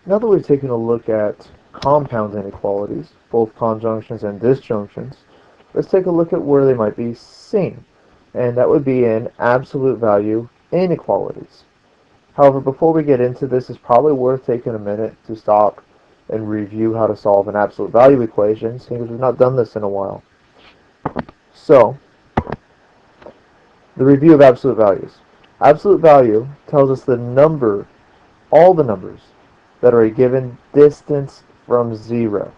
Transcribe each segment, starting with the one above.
Now that we've taken a look at compound inequalities, both conjunctions and disjunctions, let's take a look at where they might be seen, and that would be in absolute value inequalities. However, before we get into this, it's probably worth taking a minute to stop and review how to solve an absolute value equation, seeing as we've not done this in a while. So, the review of absolute values. Absolute value tells us the number, all the numbers, that are a given distance from 0.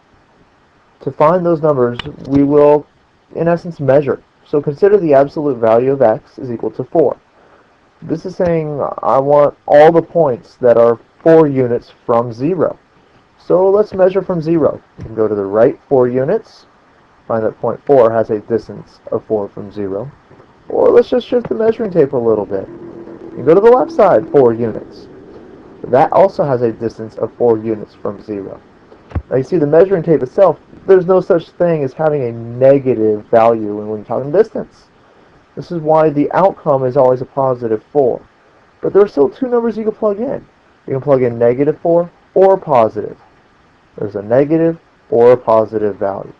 To find those numbers, we will, in essence, measure. So consider the absolute value of x is equal to 4. This is saying I want all the points that are 4 units from 0. So let's measure from 0. You can go to the right 4 units, find that point 4 has a distance of 4 from 0. Or let's just shift the measuring tape a little bit. You go to the left side 4 units. That also has a distance of 4 units from 0. Now you see the measuring tape itself, there's no such thing as having a negative value when you're talking distance. This is why the outcome is always a positive 4. But there are still two numbers you can plug in. You can plug in negative 4 or positive. There's a negative or a positive value.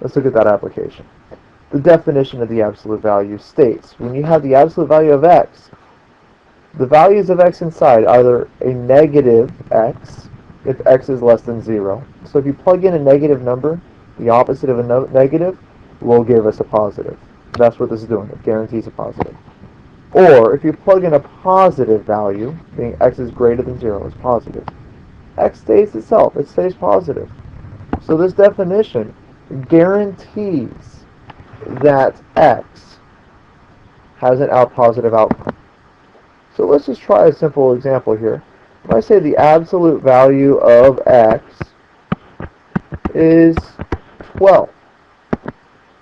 Let's look at that application. The definition of the absolute value states when you have the absolute value of x, the values of x inside either a negative x if x is less than 0. So if you plug in a negative number, the opposite of a negative will give us a positive. That's what this is doing. It guarantees a positive. Or if you plug in a positive value, meaning x is greater than 0, it's positive, x stays itself. It stays positive. So this definition guarantees that x has an positive outcome. So let's just try a simple example here. If I say the absolute value of x is 12,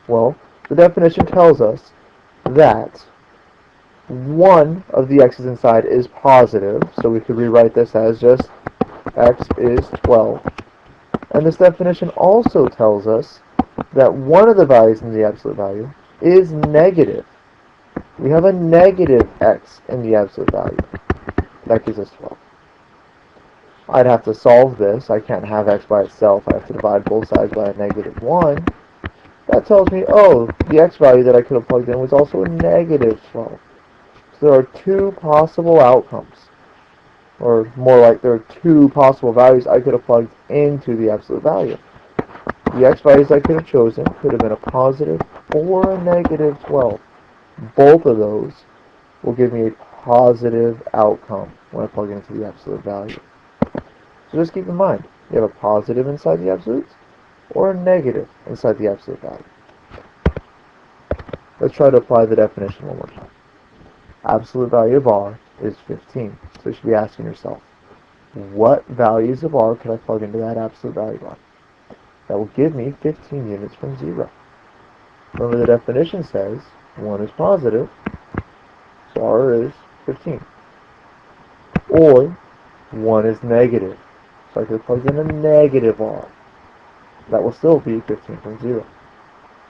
well, the definition tells us that one of the x's inside is positive, so we could rewrite this as just x is 12. And this definition also tells us that one of the values in the absolute value is negative. We have a negative x in the absolute value. That gives us 12. I'd have to solve this. I can't have x by itself. I have to divide both sides by a negative 1. That tells me, oh, the x value that I could have plugged in was also a negative 12. So there are two possible outcomes. Or more like there are two possible values I could have plugged into the absolute value. The x values I could have chosen could have been a positive or a negative 12. Both of those will give me a positive outcome when I plug into the absolute value. So just keep in mind, you have a positive inside the absolutes or a negative inside the absolute value. Let's try to apply the definition one more time. Absolute value of r is 15. So you should be asking yourself, what values of r could I plug into that absolute value bar? That will give me 15 units from 0. Remember the definition says 1 is positive, so r is 15. Or 1 is negative, so I could plug in a negative r. That will still be 15 from 0.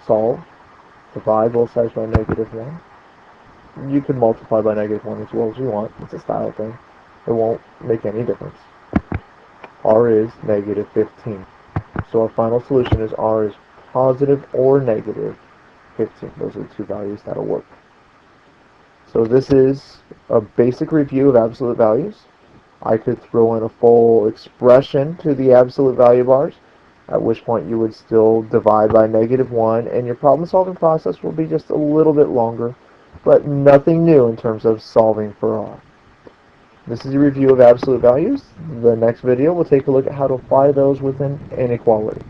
Solve, divide both sides by negative 1. You can multiply by negative 1 as well as you want. It's a style thing. It won't make any difference. R is negative 15. So our final solution is r is positive or negative 15. Those are the two values that'll work. So this is a basic review of absolute values. I could throw in a full expression to the absolute value bars, at which point you would still divide by negative 1, and your problem solving process will be just a little bit longer, but nothing new in terms of solving for r. This is a review of absolute values. The next video we'll take a look at how to apply those within inequality.